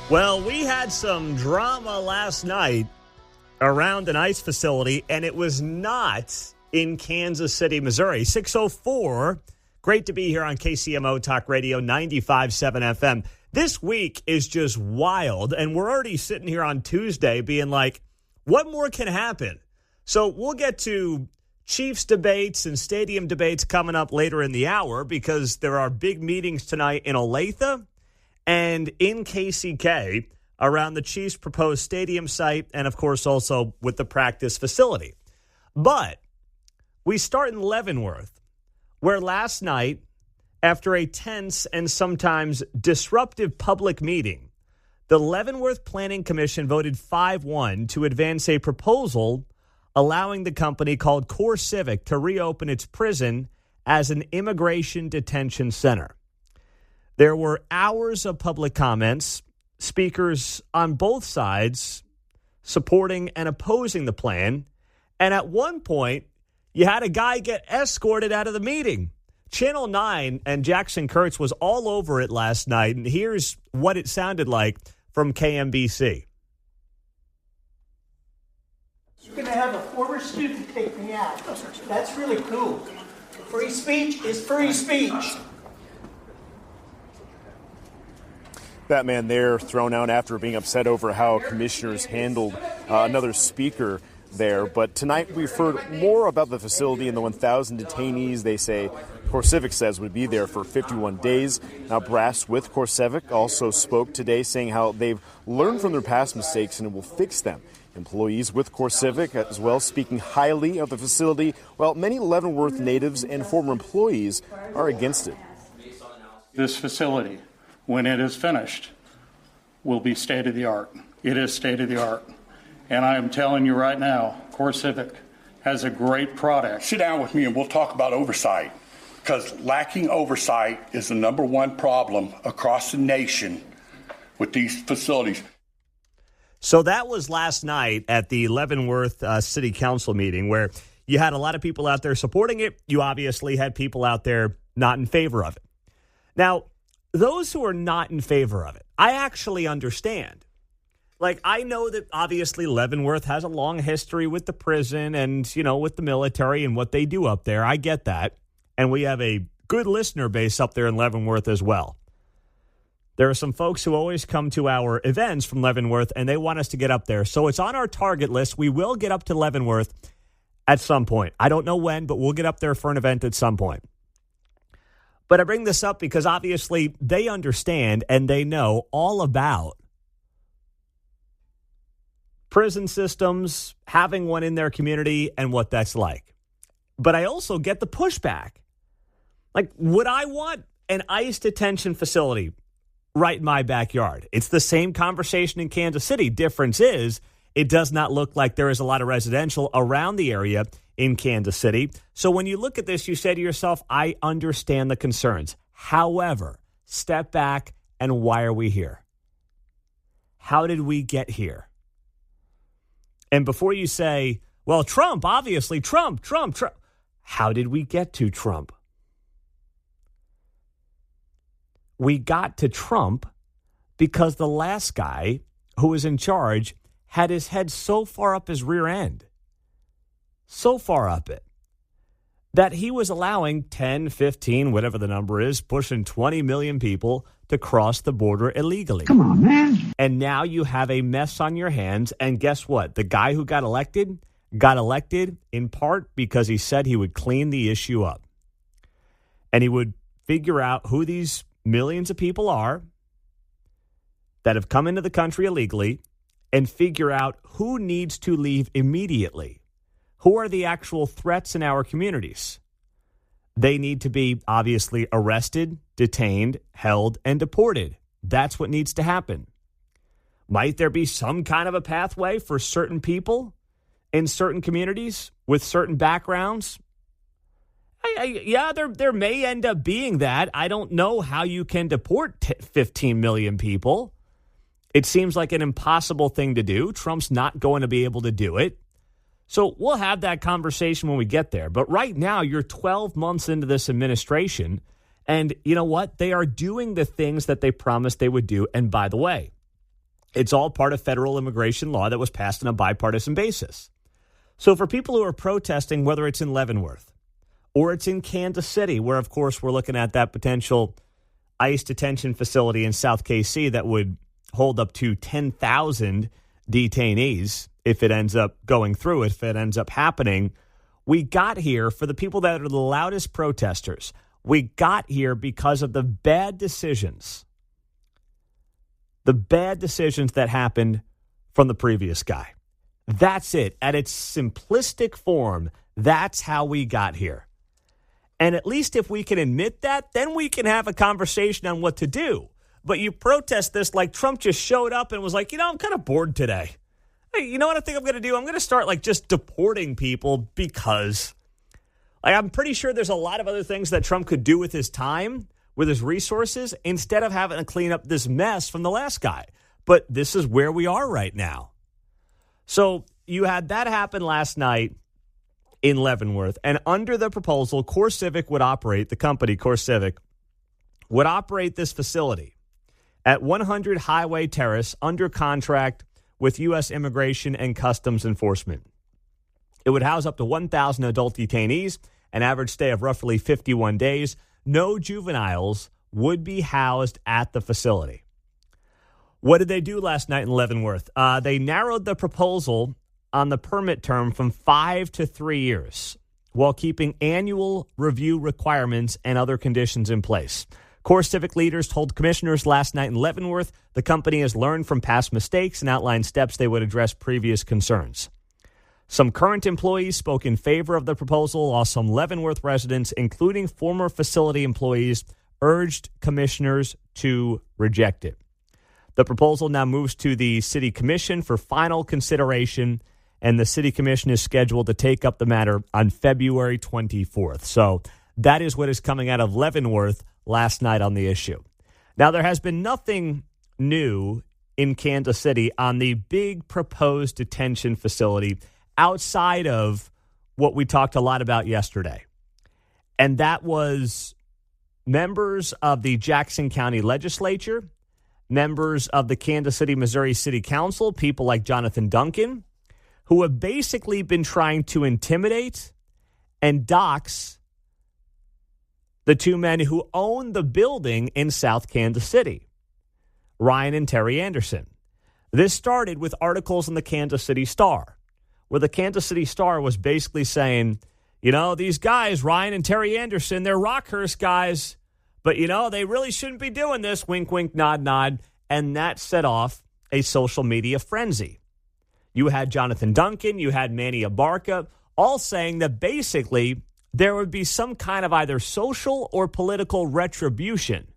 Well, we had some drama last night around an ICE facility, and it was not in Kansas City, Missouri. 6:04. Great to be here on KCMO Talk Radio 95.7 FM. This week is just wild, and we're already sitting here on Tuesday being like, what more can happen? So we'll get to Chiefs debates and stadium debates coming up later in the hour because there are big meetings tonight in Olathe and in KCK around the Chiefs' proposed stadium site and, of course, also with the practice facility. But we start in Leavenworth, where last night, after a tense and sometimes disruptive public meeting, the Leavenworth Planning Commission voted 5-1 to advance a proposal allowing the company called CoreCivic to reopen its prison as an immigration detention center. There were hours of public comments, speakers on both sides supporting and opposing the plan, and at one point, you had a guy get escorted out of the meeting. Channel 9 and Jackson Kurtz was all over it last night, and here's what it sounded like from KMBC. You're going to have a former student take me out. That's really cool. Free speech is free speech. That man there thrown out after being upset over how commissioners handled another speaker there. But tonight we've heard more about the facility and the 1,000 detainees they say CoreCivic says would be there for 51 days. Now, brass with CoreCivic also spoke today saying how they've learned from their past mistakes and will fix them. Employees with CoreCivic as well speaking highly of the facility, while many Leavenworth natives and former employees are against it. This facility, when it is finished, will be state-of-the-art. It is state-of-the-art. And I am telling you right now, CoreCivic has a great product. Sit down with me and we'll talk about oversight, because lacking oversight is the number one problem across the nation with these facilities. So that was last night at the Leavenworth City Council meeting where you had a lot of people out there supporting it. You obviously had people out there not in favor of it. Now, those who are not in favor of it, I actually understand. Like, I know that obviously Leavenworth has a long history with the prison and, you know, with the military and what they do up there. I get that. And we have a good listener base up there in Leavenworth as well. There are some folks who always come to our events from Leavenworth, and they want us to get up there. So it's on our target list. We will get up to Leavenworth at some point. I don't know when, but we'll get up there for an event at some point. But I bring this up because obviously they understand and they know all about prison systems, having one in their community, and what that's like. But I also get the pushback. Like, would I want an ICE detention facility right in my backyard? It's the same conversation in Kansas City. Difference is it does not look like there is a lot of residential around the area in Kansas City. So when you look at this, you say to yourself, I understand the concerns. However, step back and why are we here? How did we get here? And before you say, well, Trump, obviously, Trump. How did we get to Trump? We got to Trump because the last guy who was in charge had his head so far up his rear end, so far up it, that he was allowing 10, 15, whatever the number is, pushing 20 million people to cross the border illegally. Come on, man. And now you have a mess on your hands. And guess what? The guy who got elected in part because he said he would clean the issue up. And he would figure out who these millions of people are that have come into the country illegally and figure out who needs to leave immediately. Who are the actual threats in our communities? They need to be obviously arrested, detained, held, and deported. That's what needs to happen. Might there be some kind of a pathway for certain people in certain communities with certain backgrounds? Yeah, there may end up being that. I don't know how you can deport 15 million people. It seems like an impossible thing to do. Trump's not going to be able to do it. So we'll have that conversation when we get there. But right now, you're 12 months into this administration, and you know what? They are doing the things that they promised they would do. And by the way, It's all part of federal immigration law that was passed on a bipartisan basis. So for people who are protesting, whether it's in Leavenworth or it's in Kansas City, where, of course, we're looking at that potential ICE detention facility in South KC that would hold up to 10,000 detainees if it ends up going through, if it ends up happening. We got here for the people that are the loudest protesters. We got here because of the bad decisions that happened from the previous guy. That's it. At its simplistic form, that's how we got here. And at least if we can admit that, then we can have a conversation on what to do. But you protest this like Trump just showed up and was like, I'm kind of bored today. Hey, you know what I think I'm going to do? I'm going to start just deporting people because I'm pretty sure there's a lot of other things that Trump could do with his time, with his resources, instead of having to clean up this mess from the last guy. But this is where we are right now. So you had that happen last night in Leavenworth, and under the proposal, CoreCivic would operate, the company CoreCivic, would operate this facility at 100 Highway Terrace under contract with U.S. Immigration and Customs Enforcement. It would house up to 1,000 adult detainees, an average stay of roughly 51 days. No juveniles would be housed at the facility. What did they do last night in Leavenworth? They narrowed the proposal on the permit term from 5 to 3 years while keeping annual review requirements and other conditions in place. CoreCivic leaders told commissioners last night in Leavenworth the company has learned from past mistakes and outlined steps they would address previous concerns. Some current employees spoke in favor of the proposal, while some Leavenworth residents, including former facility employees, urged commissioners to reject it. The proposal now moves to the City Commission for final consideration, and the City Commission is scheduled to take up the matter on February 24th. So that is what is coming out of Leavenworth last night on the issue. Now, there has been nothing new in Kansas City on the big proposed detention facility outside of what we talked a lot about yesterday. And that was members of the Jackson County Legislature, members of the Kansas City, Missouri City Council, people like Jonathan Duncan, who have basically been trying to intimidate and dox the two men who own the building in South Kansas City, Ryan and Terry Anderson. This started with articles in the Kansas City Star, where the Kansas City Star was basically saying, these guys, Ryan and Terry Anderson, they're Rockhurst guys, but, they really shouldn't be doing this, wink, wink, nod, nod, and that set off a social media frenzy. You had Jonathan Duncan, you had Manny Abarca, all saying that basically there would be some kind of either social or political retribution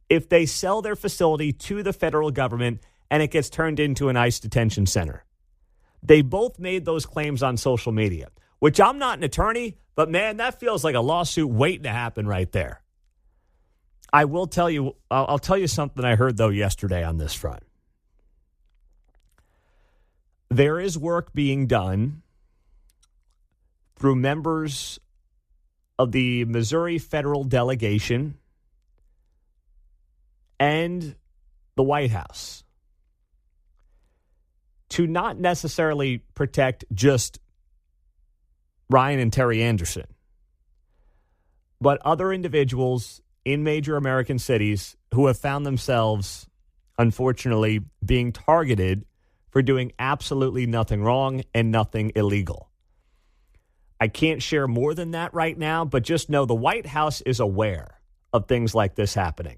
if they sell their facility to the federal government and it gets turned into an ICE detention center. They both made those claims on social media, which I'm not an attorney, but man, that feels like a lawsuit waiting to happen right there. I will tell you, I'll tell you something I heard, though, yesterday on this front. There is work being done through members of the Missouri federal delegation and the White House to not necessarily protect just Ryan and Terry Anderson, but other individuals in major American cities who have found themselves, unfortunately, being targeted for doing absolutely nothing wrong and nothing illegal. I can't share more than that right now, but just know the White House is aware of things like this happening.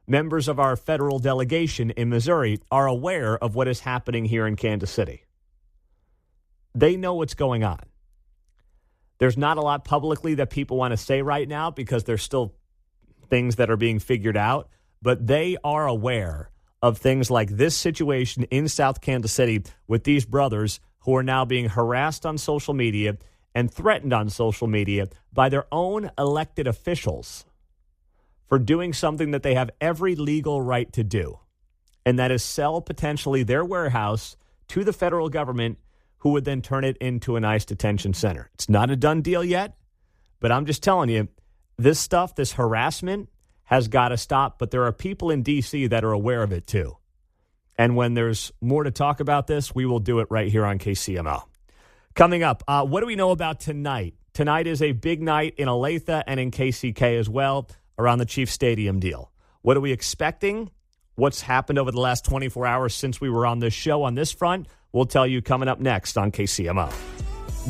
Members of our federal delegation in Missouri are aware of what is happening here in Kansas City. They know what's going on. There's not a lot publicly that people want to say right now because there's still things that are being figured out, but they are aware of things like this situation in South Kansas City with these brothers who are now being harassed on social media and threatened on social media by their own elected officials for doing something that they have every legal right to do, and that is sell potentially their warehouse to the federal government, who would then turn it into an ICE detention center. It's not a done deal yet, but I'm just telling you, this stuff, this harassment has got to stop, but there are people in D.C. that are aware of it too. And when there's more to talk about this, we will do it right here on KCMO. Coming up, what do we know about tonight? Tonight is a big night in Olathe and in KCK as well around the Chiefs Stadium deal. What are we expecting? What's happened over the last 24 hours since we were on this show on this front? We'll tell you coming up next on KCMO.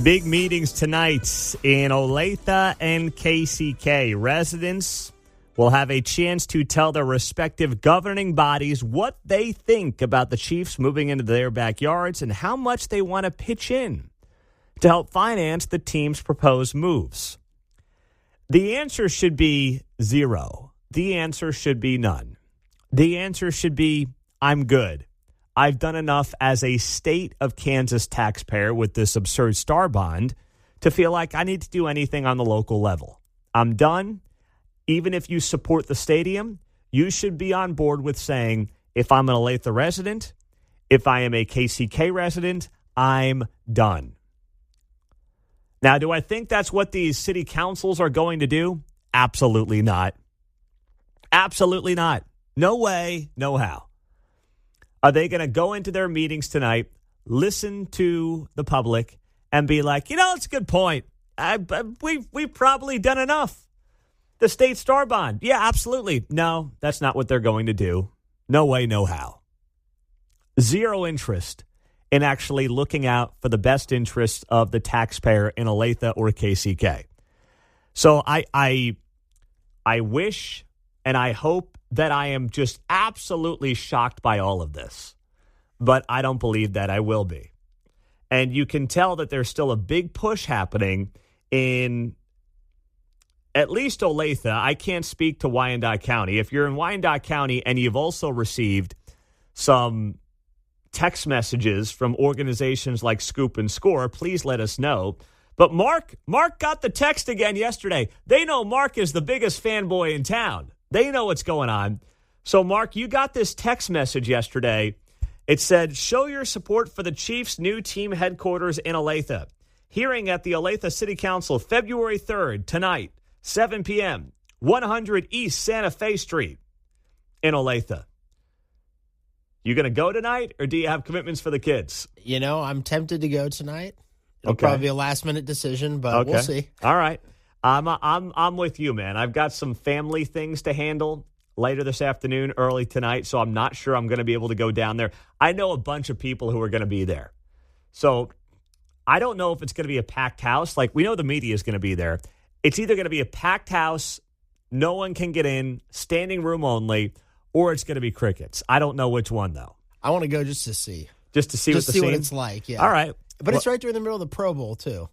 Big meetings tonight in Olathe and KCK. Residents will have a chance to tell their respective governing bodies what they think about the Chiefs moving into their backyards and how much they want to pitch in to help finance the team's proposed moves. The answer should be zero. The answer should be none. The answer should be, I'm good. I've done enough as a state of Kansas taxpayer with this absurd star bond to feel like I need to do anything on the local level. I'm done. Even if you support the stadium, you should be on board with saying, if I'm an Olathe resident, if I am a KCK resident, I'm done. Now, do I think that's what these city councils are going to do? Absolutely not. Absolutely not. No way, no how. Are they going to go into their meetings tonight, listen to the public, and be like, it's a good point. We've probably done enough. The state star bond. Yeah, absolutely. No, that's not what they're going to do. No way, no how. Zero interest in actually looking out for the best interests of the taxpayer in Olathe or KCK. So I wish and I hope that I am just absolutely shocked by all of this. But I don't believe that I will be. And you can tell that there's still a big push happening in at least Olathe. I can't speak to Wyandotte County. If you're in Wyandotte County and you've also received some text messages from organizations like Scoop and Score, please let us know. But Mark got the text again yesterday. They know Mark is the biggest fanboy in town. They know what's going on. So, Mark, you got this text message yesterday. It said, show your support for the Chiefs' new team headquarters in Olathe. Hearing at the Olathe City Council February 3rd, tonight, 7 p.m., 100 East Santa Fe Street in Olathe. You going to go tonight, or do you have commitments for the kids? I'm tempted to go tonight. It'll probably be a last-minute decision, but we'll see. All right. I'm with you, man. I've got some family things to handle later this afternoon, early tonight, so I'm not sure I'm going to be able to go down there. I know a bunch of people who are going to be there. So I don't know if it's going to be a packed house. Like, we know the media is going to be there. It's either going to be a packed house, no one can get in, standing room only, or it's going to be crickets. I don't know which one, though. I want to go just to see. Just to see what it's like, yeah. All right. But it's right there in the middle of the Pro Bowl, too.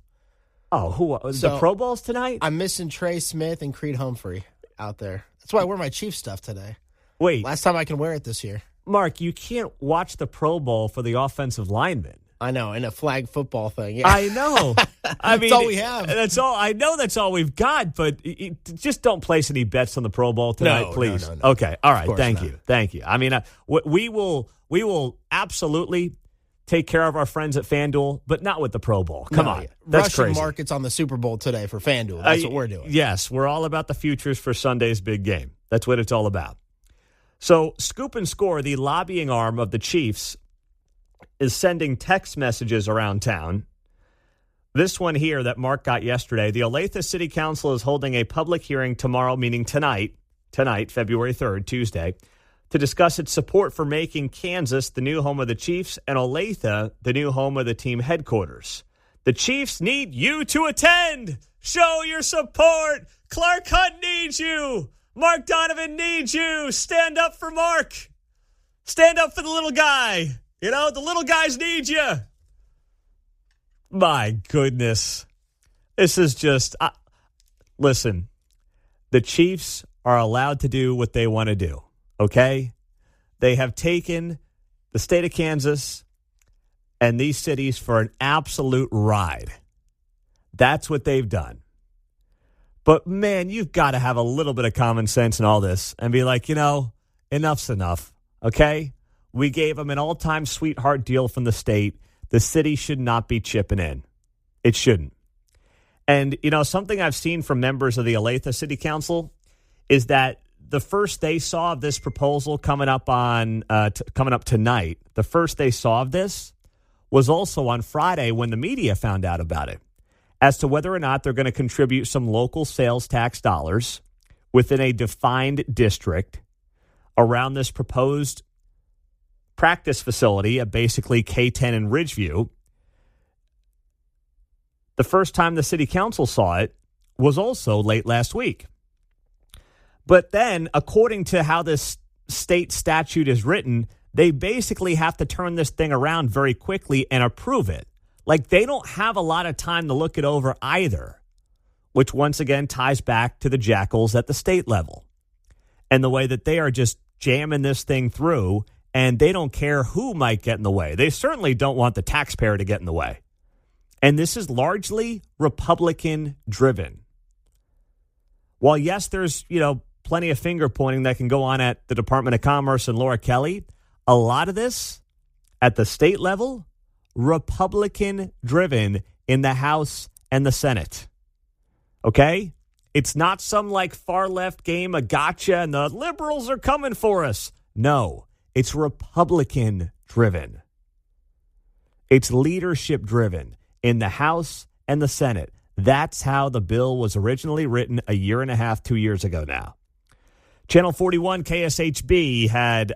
Oh, the Pro Bowl's tonight? I'm missing Trey Smith and Creed Humphrey out there. That's why I wear my Chiefs stuff today. Wait. Last time I can wear it this year. Mark, you can't watch the Pro Bowl for the offensive linemen. I know, in a flag football thing. Yeah. I know. That's all we have. That's all. I know that's all we've got, but just don't place any bets on the Pro Bowl tonight, please. No. Okay. All right. Thank you. I mean, we will absolutely take care of our friends at FanDuel, but not with the Pro Bowl. Come on. That's Russian crazy. Markets on the Super Bowl today for FanDuel. That's what we're doing. Yes, we're all about the futures for Sunday's big game. That's what it's all about. So Scoop and Score, the lobbying arm of the Chiefs, is sending text messages around town. This one here that Mark got yesterday, the Olathe City Council is holding a public hearing tomorrow, meaning tonight, February 3rd, Tuesday, to discuss its support for making Kansas the new home of the Chiefs and Olathe the new home of the team headquarters. The Chiefs need you to attend. Show your support. Clark Hunt needs you. Mark Donovan needs you. Stand up for Mark. Stand up for the little guy. The little guys need you. My goodness. This is just... listen, the Chiefs are allowed to do what they want to do, okay? They have taken the state of Kansas and these cities for an absolute ride. That's what they've done. But, man, you've got to have a little bit of common sense in all this and be like, enough's enough, okay? We gave them an all-time sweetheart deal from the state. The city should not be chipping in. It shouldn't. And, something I've seen from members of the Olathe City Council is that the first they saw of this proposal coming up tonight, the first they saw of this was also on Friday when the media found out about it, as to whether or not they're going to contribute some local sales tax dollars within a defined district around this proposed practice facility at basically K10 and Ridgeview. The first time the city council saw it was also late last week. But then, according to how this state statute is written, they basically have to turn this thing around very quickly and approve it. Like, they don't have a lot of time to look it over either, which once again ties back to the jackals at the state level and the way that they are just jamming this thing through, and they don't care who might get in the way. They certainly don't want the taxpayer to get in the way. And this is largely Republican-driven. While, yes, there's, plenty of finger pointing that can go on at the Department of Commerce and Laura Kelly, a lot of this at the state level, Republican-driven in the House and the Senate. Okay? It's not some far-left game, a gotcha, and the liberals are coming for us. No, it's Republican-driven. It's leadership-driven in the House and the Senate. That's how the bill was originally written a year and a half, 2 years ago now. Channel 41 KSHB had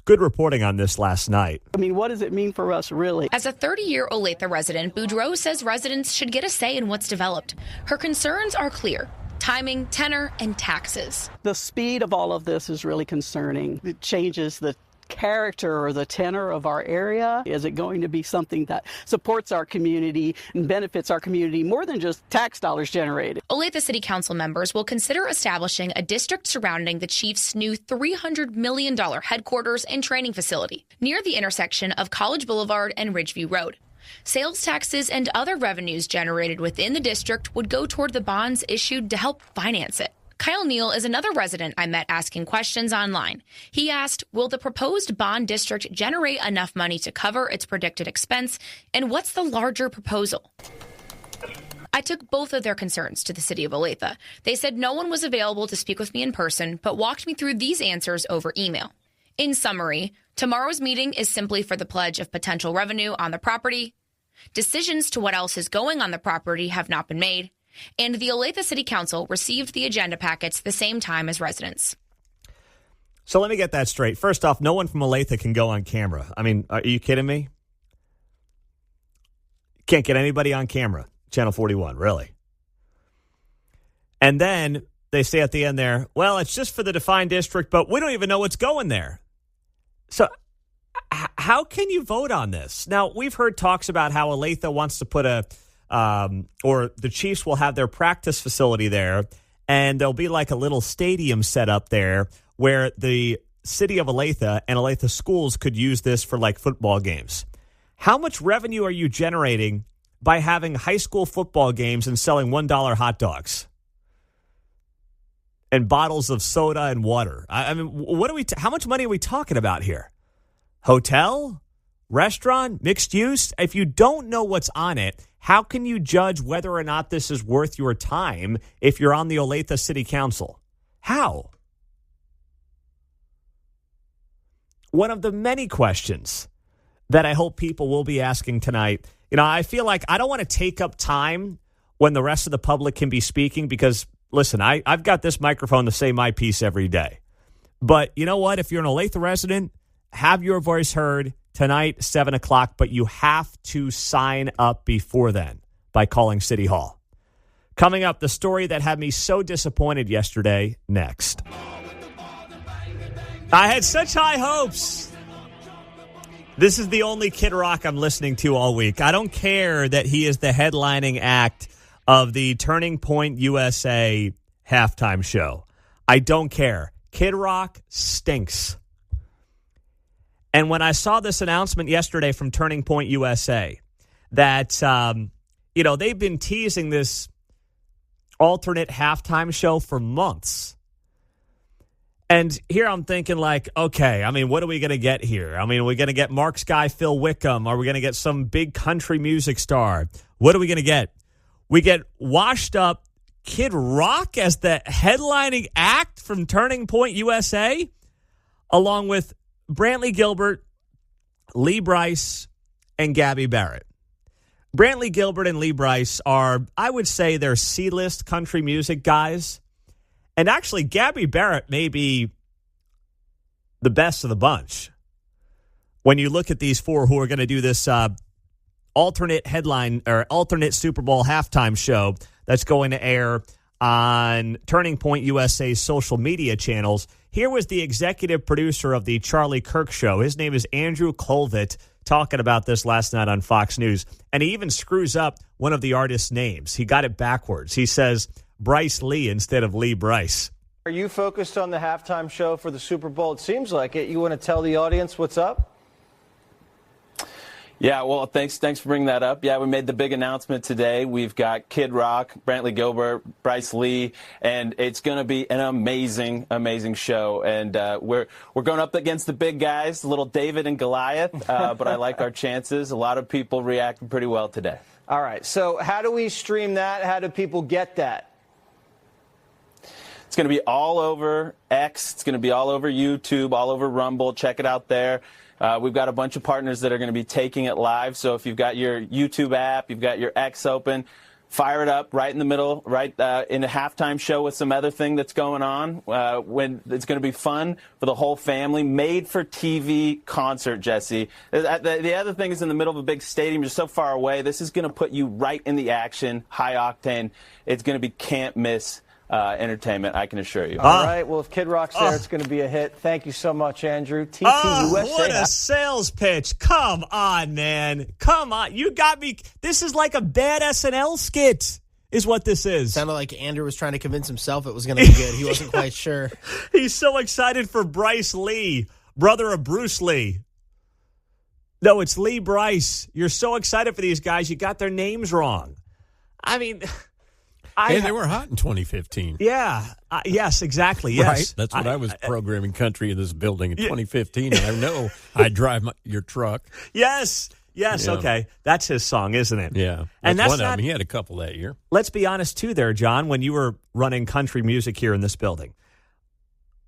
good reporting on this last night. I mean, what does it mean for us, really? As a 30-year Olathe resident, Boudreaux says residents should get a say in what's developed. Her concerns are clear: timing, tenor, and taxes. The speed of all of this is really concerning. It changes the character or the tenor of our area. Is it going to be something that supports our community and benefits our community more than just tax dollars generated? Olathe City Council members will consider establishing a district surrounding the chief's new $300 million headquarters and training facility near the intersection of College Boulevard and Ridgeview Road. Sales taxes and other revenues generated within the district would go toward the bonds issued to help finance it. Kyle Neal is another resident I met asking questions online. He asked, will the proposed bond district generate enough money to cover its predicted expense? And what's the larger proposal? I took both of their concerns to the city of Olathe. They said no one was available to speak with me in person, but walked me through these answers over email. In summary, tomorrow's meeting is simply for the pledge of potential revenue on the property. Decisions to what else is going on the property have not been made. And the Olathe City Council received the agenda packets the same time as residents. So let me get that straight. First off, no one from Olathe can go on camera. I mean, are you kidding me? Can't get anybody on camera. Channel 41, really. And then they say at the end there, well, it's just for the defined district, but we don't even know what's going there. So how can you vote on this? Now, we've heard talks about how Olathe wants to put or the Chiefs will have their practice facility there, and there'll be like a little stadium set up there where the city of Olathe and Olathe schools could use this for like football games. How much revenue are you generating by having high school football games and selling $1 hot dogs and bottles of soda and water? I mean, how much money are we talking about here? Hotel? Restaurant? Mixed use? If you don't know what's on it, how can you judge whether or not this is worth your time if you're on the Olathe City Council? How? One of the many questions that I hope people will be asking tonight. I feel like I don't want to take up time when the rest of the public can be speaking because, listen, I've got this microphone to say my piece every day. But you know what? If you're an Olathe resident, have your voice heard tonight, 7 o'clock, but you have to sign up before then by calling City Hall. Coming up, the story that had me so disappointed yesterday, next. I had such high hopes. This is the only Kid Rock I'm listening to all week. I don't care that he is the headlining act of the Turning Point USA halftime show. I don't care. Kid Rock stinks. And when I saw this announcement yesterday from Turning Point USA that, they've been teasing this alternate halftime show for months. And here I'm thinking okay, I mean, what are we going to get here? I mean, are we going to get Mark's guy, Phil Wickham? Are we going to get some big country music star? What are we going to get? We get washed up, Kid Rock as the headlining act from Turning Point USA, along with Brantley Gilbert, Lee Brice, and Gabby Barrett. Brantley Gilbert and Lee Brice are, I would say, they're C-list country music guys. And actually, Gabby Barrett may be the best of the bunch. When you look at these four who are going to do this alternate headline or alternate Super Bowl halftime show that's going to air on Turning Point USA's social media channels. Here was the executive producer of the Charlie Kirk Show. His name is Andrew Colvett, talking about this last night on Fox News. And he even screws up one of the artists' names. He got it backwards. He says Bryce Lee instead of Lee Brice. Are you focused on the halftime show for the Super Bowl? It seems like it. You want to tell the audience what's up? Yeah, well, thanks for bringing that up. Yeah, we made the big announcement today. We've got Kid Rock, Brantley Gilbert, Bryce Lee, and it's going to be an amazing, amazing show. And we're going up against the big guys, little David and Goliath, but I like our chances. A lot of people reacted pretty well today. All right, so how do we stream that? How do people get that? It's going to be all over X. It's going to be all over YouTube, all over Rumble. Check it out there. We've got a bunch of partners that are going to be taking it live. So if you've got your YouTube app, you've got your X open, fire it up right in the middle, right in a halftime show with some other thing that's going on. When it's going to be fun for the whole family. Made-for-TV concert, Jesse. The other thing is in the middle of a big stadium. You're so far away. This is going to put you right in the action, high octane. It's going to be can't-miss entertainment, I can assure you. All right. Well, if Kid Rock's there, it's going to be a hit. Thank you so much, Andrew. TPUSA. What a sales pitch. Come on, man. Come on. You got me. This is like a bad SNL skit is what this is. Sounded like Andrew was trying to convince himself it was going to be good. He wasn't quite sure. He's so excited for Bryce Lee, brother of Bruce Lee. No, it's Lee Brice. You're so excited for these guys. You got their names wrong. I mean... Hey, they were hot in 2015. Yeah. Yes, exactly. Yes. Right? That's what I was programming country in this building in 2015. And I know I drive your truck. Yes. Yes. Yeah. Okay. That's his song, isn't it? Yeah. And that's one not, of them. He had a couple that year. Let's be honest, too, there, John, when you were running country music here in this building.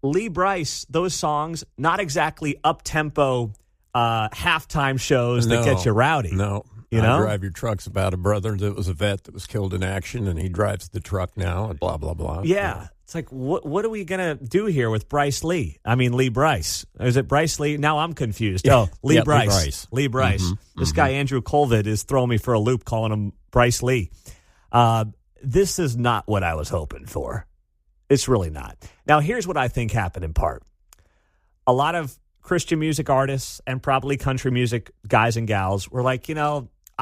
Lee Brice, those songs, not exactly up-tempo halftime shows that get you rowdy. No. You know? I Drive Your Truck's about a brother that was a vet that was killed in action, and he drives the truck now, and blah, blah, blah. Yeah. It's like, what are we going to do here with Bryce Lee? I mean, Lee Brice. Is it Bryce Lee? Now I'm confused. Yeah. Oh, Lee Brice. Lee Brice. Lee Brice. Mm-hmm. This guy, Andrew Colvett, is throwing me for a loop calling him Bryce Lee. This is not what I was hoping for. It's really not. Now, here's what I think happened in part. A lot of Christian music artists and probably country music guys and gals were like,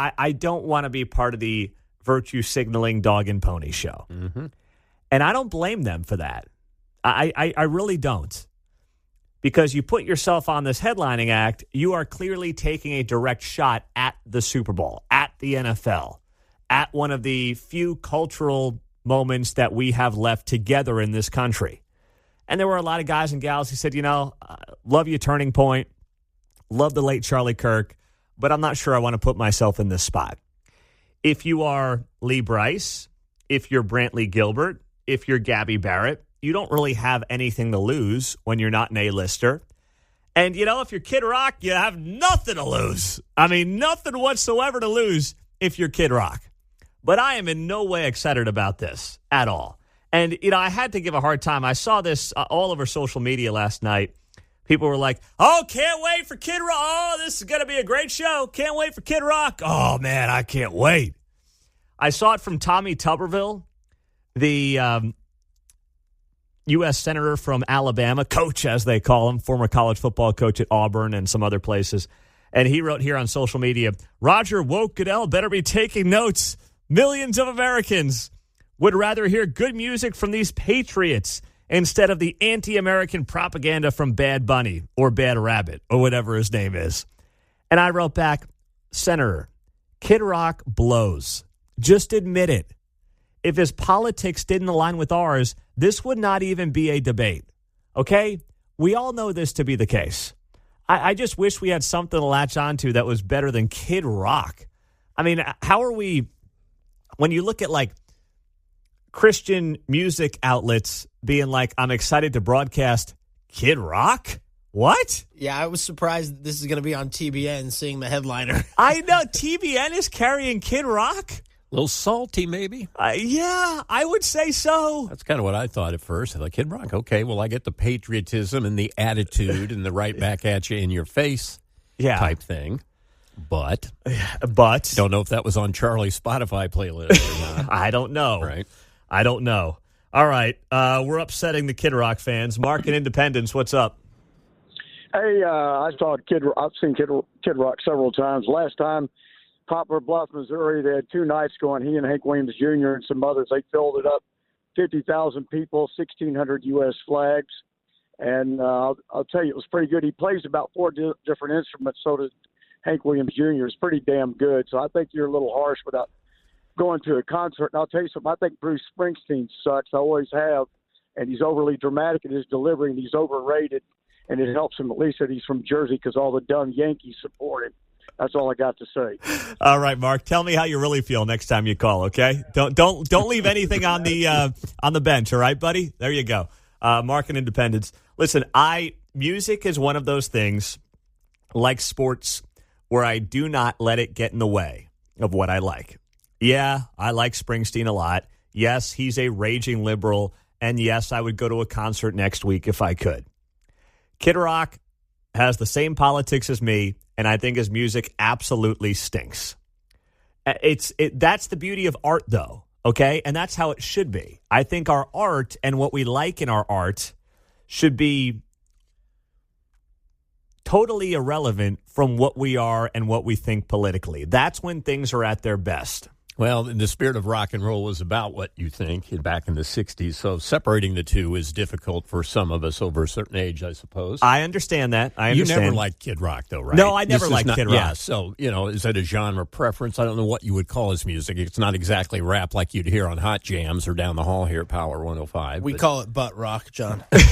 I don't want to be part of the virtue signaling dog and pony show. Mm-hmm. And I don't blame them for that. I really don't. Because you put yourself on this headlining act, you are clearly taking a direct shot at the Super Bowl, at the NFL, at one of the few cultural moments that we have left together in this country. And there were a lot of guys and gals who said, love you, Turning Point, love the late Charlie Kirk, but I'm not sure I want to put myself in this spot. If you are Lee Brice, if you're Brantley Gilbert, if you're Gabby Barrett, you don't really have anything to lose when you're not an A-lister. And, if you're Kid Rock, you have nothing to lose. I mean, nothing whatsoever to lose if you're Kid Rock. But I am in no way excited about this at all. And, I had to give a hard time. I saw this all over social media last night. People were like, oh, can't wait for Kid Rock. Oh, this is going to be a great show. Can't wait for Kid Rock. Oh, man, I can't wait. I saw it from Tommy Tuberville, the U.S. Senator from Alabama, coach, as they call him, former college football coach at Auburn and some other places. And he wrote here on social media, Roger Woke Goodell better be taking notes. Millions of Americans would rather hear good music from these patriots instead of the anti-American propaganda from Bad Bunny or Bad Rabbit or whatever his name is. And I wrote back, Senator, Kid Rock blows. Just admit it. If his politics didn't align with ours, this would not even be a debate. Okay? We all know this to be the case. I just wish we had something to latch onto that was better than Kid Rock. I mean, how are we, when you look at like Christian music outlets being like, I'm excited to broadcast Kid Rock? What? Yeah, I was surprised that this is going to be on TBN, seeing the headliner. I know. TBN is carrying Kid Rock? A little salty, maybe? Yeah, I would say so. That's kind of what I thought at first. Like, Kid Rock, okay, well, I get the patriotism and the attitude and the right back at you in your face type thing. But don't know if that was on Charlie's Spotify playlist or not. I don't know. Right. I don't know. All right. We're upsetting the Kid Rock fans. Mark in Independence, what's up? Hey, I've seen Kid Rock several times. Last time, Poplar Bluff, Missouri, they had 2 nights going. He and Hank Williams Jr. and some others, they filled it up. 50,000 people, 1,600 U.S. flags. And I'll tell you, it was pretty good. He plays about 4 different instruments, so does Hank Williams Jr. It's pretty damn good. So I think you're a little harsh without going to a concert. And I'll tell you something, I think Bruce Springsteen sucks. I always have. And he's overly dramatic in his delivery, and he's overrated. And it helps him at least that he's from Jersey because all the dumb Yankees support him. That's all I got to say. All right, Mark. Tell me how you really feel next time you call. Okay, don't leave anything on the bench. All right, buddy. There you go. Mark in Independence. Listen, music is one of those things, like sports, where I do not let it get in the way of what I like. Yeah, I like Springsteen a lot. Yes, he's a raging liberal, and yes, I would go to a concert next week if I could. Kid Rock has the same politics as me, and I think his music absolutely stinks. That's the beauty of art, though, okay? And that's how it should be. I think our art and what we like in our art should be totally irrelevant from what we are and what we think politically. That's when things are at their best. Well, the spirit of rock and roll was about what you think back in the 60s. So separating the two is difficult for some of us over a certain age, I suppose. I understand that. You never liked Kid Rock, though, right? No, I never liked Kid Rock. Yeah, so, is that a genre preference? I don't know what you would call his music. It's not exactly rap like you'd hear on Hot Jams or down the hall here at Power 105. We call it butt rock, John. Butt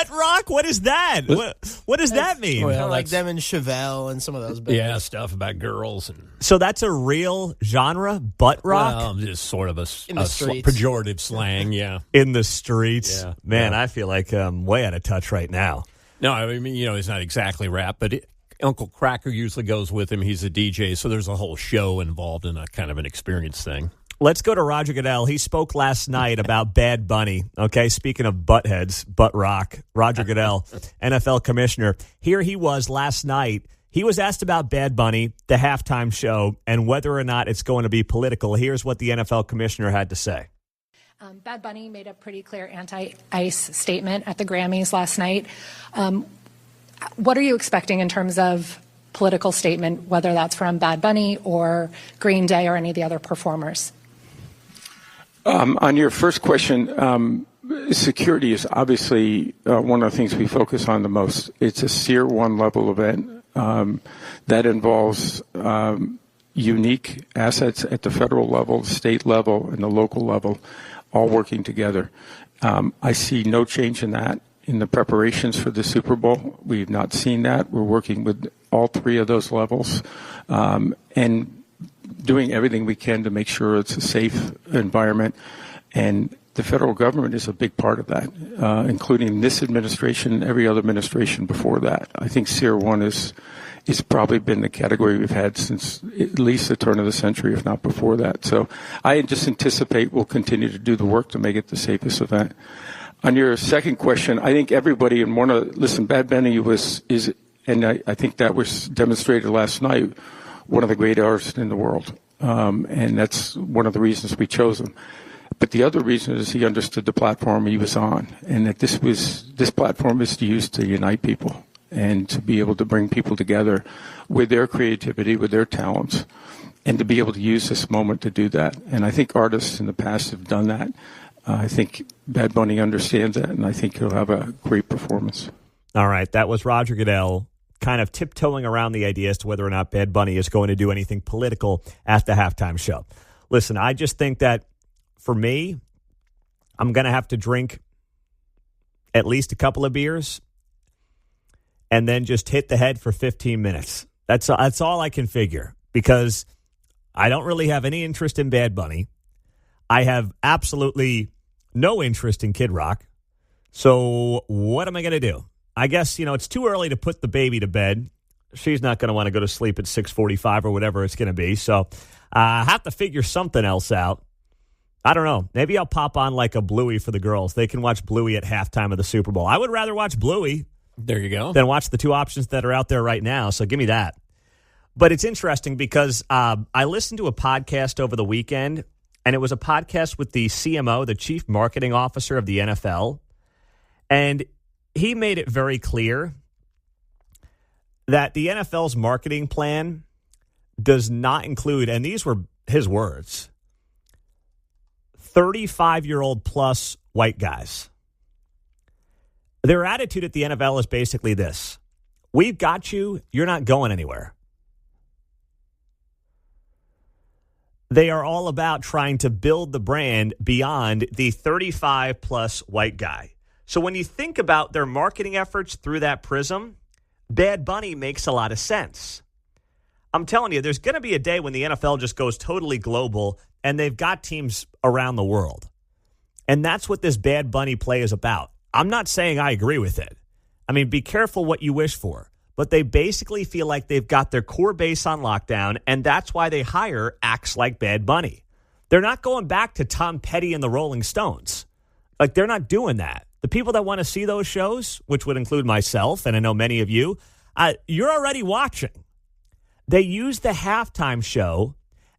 rock? What is that? What does that mean? Well, like them and Chevelle and some of those bands. Yeah, stuff about girls and... So that's a real genre, butt rock? Well, just sort of a pejorative slang, yeah. In the streets? Yeah. Man, I feel like I'm way out of touch right now. No, I mean, it's not exactly rap, but Uncle Cracker usually goes with him. He's a DJ, so there's a whole show involved in a kind of an experience thing. Let's go to Roger Goodell. He spoke last night about Bad Bunny. Okay, speaking of buttheads, butt rock, Roger Goodell, NFL commissioner. Here he was last night. He was asked about Bad Bunny, the halftime show, and whether or not it's going to be political. Here's what the NFL commissioner had to say. Bad Bunny made a pretty clear anti-ICE statement at the Grammys last night. What are you expecting in terms of political statement, whether that's from Bad Bunny or Green Day or any of the other performers? On your first question, security is obviously one of the things we focus on the most. It's a Tier 1 level event. That involves unique assets at the federal level, state level, and the local level, all working together. I see no change in that in the preparations for the Super Bowl. We've not seen that. We're working with all 3 of those levels and doing everything we can to make sure it's a safe environment. And the federal government is a big part of that, including this administration and every other administration before that. I think Tier 1 is probably been the category we've had since at least the turn of the century, if not before that. So I just anticipate we'll continue to do the work to make it the safest event. On your second question, I think everybody Bad Bunny is, and I think that was demonstrated last night, one of the great artists in the world. And that's one of the reasons we chose him. But the other reason is he understood the platform he was on, and that this platform is used to unite people and to be able to bring people together with their creativity, with their talents, and to be able to use this moment to do that. And I think artists in the past have done that. I think Bad Bunny understands that, and I think he'll have a great performance. All right, that was Roger Goodell kind of tiptoeing around the idea as to whether or not Bad Bunny is going to do anything political at the halftime show. Listen, I just think that for me, I'm going to have to drink at least a couple of beers and then just hit the head for 15 minutes. That's all I can figure, because I don't really have any interest in Bad Bunny. I have absolutely no interest in Kid Rock. So what am I going to do? I guess, it's too early to put the baby to bed. She's not going to want to go to sleep at 6:45 or whatever it's going to be. So I have to figure something else out. I don't know. Maybe I'll pop on like a Bluey for the girls. They can watch Bluey at halftime of the Super Bowl. I would rather watch Bluey. There you go. Than watch the two options that are out there right now. So give me that. But it's interesting because I listened to a podcast over the weekend, and it was a podcast with the CMO, the Chief Marketing Officer of the NFL. And he made it very clear that the NFL's marketing plan does not include, and these were his words, 35-year-old plus white guys. Their attitude at the NFL is basically this: we've got you, you're not going anywhere. They are all about trying to build the brand beyond the 35-plus white guy. So when you think about their marketing efforts through that prism, Bad Bunny makes a lot of sense. I'm telling you, there's going to be a day when the NFL just goes totally global and they've got teams around the world. And that's what this Bad Bunny play is about. I'm not saying I agree with it. I mean, be careful what you wish for. But they basically feel like they've got their core base on lockdown, and that's why they hire acts like Bad Bunny. They're not going back to Tom Petty and the Rolling Stones. Like, they're not doing that. The people that want to see those shows, which would include myself, and I know many of you, you're already watching. They use the halftime show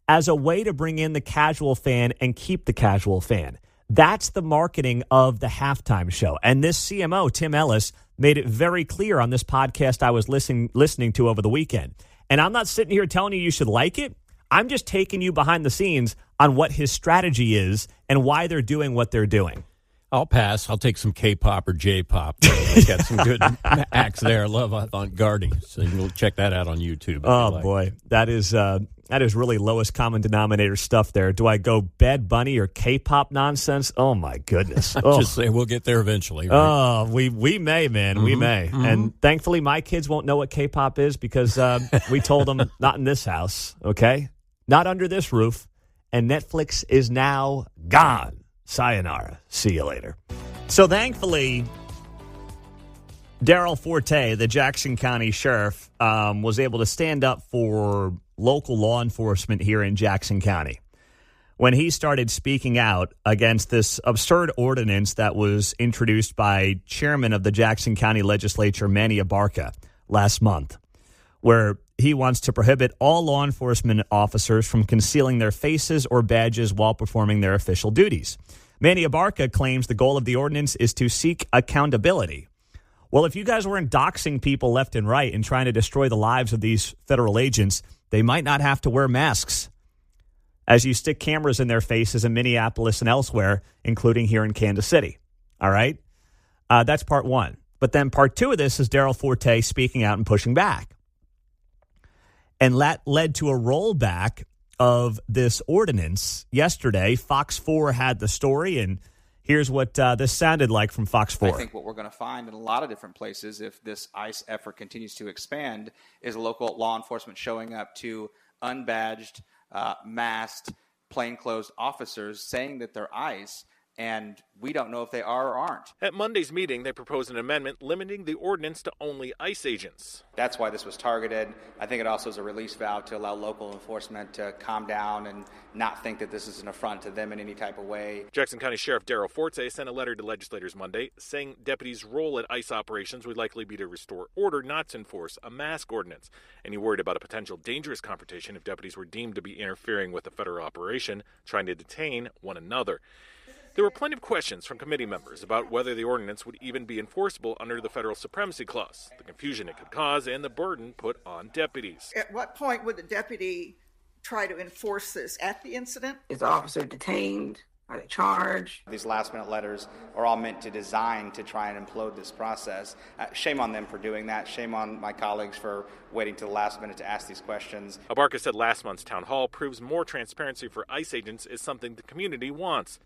as a way to bring in the casual fan and keep the casual fan. That's the marketing of the halftime show. And this CMO, Tim Ellis, made it very clear on this podcast I was listening to over the weekend. And I'm not sitting here telling you should like it. I'm just taking you behind the scenes on what his strategy is and why they're doing what they're doing. I'll pass. I'll take some K-pop or J-pop. They got some good acts there. I love avant-garde. So you can check that out on YouTube. Oh, boy. That is really lowest common denominator stuff there. Do I go Bad Bunny or K-pop nonsense? Oh, my goodness. Just say we'll get there eventually. Right? Oh, we may, man. Mm-hmm. We may. Mm-hmm. And thankfully, my kids won't know what K-pop is because we told them not in this house, okay? Not under this roof. And Netflix is now gone. Sayonara. See you later. So thankfully, Darrell Forte, the Jackson County Sheriff, was able to stand up for local law enforcement here in Jackson County when he started speaking out against this absurd ordinance that was introduced by Chairman of the Jackson County Legislature, Manny Abarca, last month, where he wants to prohibit all law enforcement officers from concealing their faces or badges while performing their official duties. Manny Abarca claims the goal of the ordinance is to seek accountability. Well, if you guys weren't doxing people left and right and trying to destroy the lives of these federal agents, they might not have to wear masks as you stick cameras in their faces in Minneapolis and elsewhere, including here in Kansas City. All right? That's part one. But then part two of this is Darrell Forte speaking out and pushing back. And that led to a rollback of this ordinance yesterday. Fox 4 had the story, and here's what this sounded like from Fox 4. I think what we're going to find in a lot of different places, if this ICE effort continues to expand, is local law enforcement showing up to unbadged, masked, plainclothes officers saying that they're ICE, and we don't know if they are or aren't. At Monday's meeting, they proposed an amendment limiting the ordinance to only ICE agents. That's why this was targeted. I think it also is a release valve to allow local enforcement to calm down and not think that this is an affront to them in any type of way. Jackson County Sheriff Darrell Forte sent a letter to legislators Monday saying deputies' role at ICE operations would likely be to restore order, not to enforce a mask ordinance. And he worried about a potential dangerous confrontation if deputies were deemed to be interfering with a federal operation, trying to detain one another. There were plenty of questions from committee members about whether the ordinance would even be enforceable under the federal supremacy clause, the confusion it could cause, and the burden put on deputies. At what point would the deputy try to enforce this? At the incident? Is the officer detained? Are they charged? These last-minute letters are all meant to design to try and implode this process. Shame on them for doing that. Shame on my colleagues for waiting to the last minute to ask these questions. Abarca said last month's town hall proves more transparency for ICE agents is something the community wants.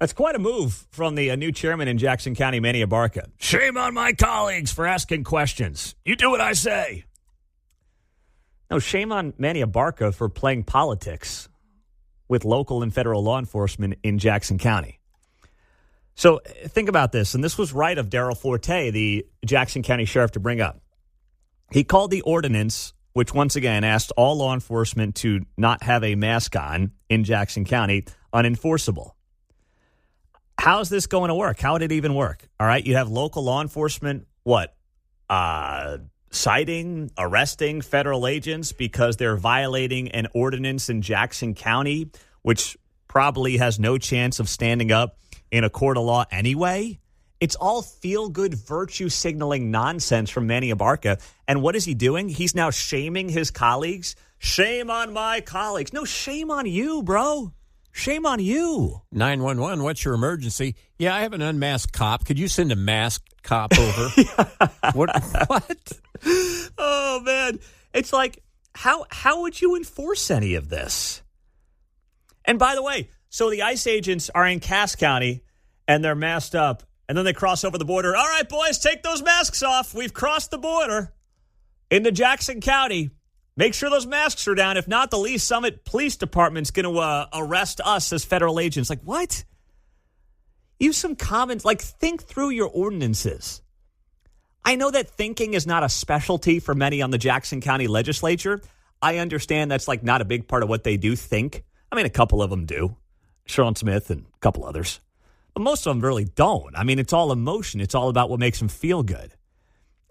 That's quite a move from the new chairman in Jackson County, Manny Abarca. Shame on my colleagues for asking questions. You do what I say. No, shame on Manny Abarca for playing politics with local and federal law enforcement in Jackson County. So think about this, and this was right of Darrell Forte, the Jackson County Sheriff, to bring up. He called the ordinance, which once again asked all law enforcement to not have a mask on in Jackson County, unenforceable. How's this going to work? How would it even work? All right, you have local law enforcement, citing, arresting federal agents because they're violating an ordinance in Jackson County, which probably has no chance of standing up in a court of law anyway. It's all feel-good virtue signaling nonsense from Manny Abarca. And what is he doing? He's now shaming his colleagues. Shame on my colleagues. No, shame on you, bro. Shame on you. 911, what's your emergency? Yeah, I have an unmasked cop. Could you send a masked cop over? What? Oh, man. It's like, how would you enforce any of this? And by the way, so the ICE agents are in Cass County, and they're masked up, and then they cross over the border. All right, boys, take those masks off. We've crossed the border into Jackson County. Make sure those masks are down. If not, the Lee Summit Police Department's going to arrest us as federal agents. Like, what? Use some comments. Like, think through your ordinances. I know that thinking is not a specialty for many on the Jackson County legislature. I understand that's like not a big part of what they do, think. I mean, a couple of them do. Sean Smith and a couple others. But most of them really don't. I mean, it's all emotion. It's all about what makes them feel good.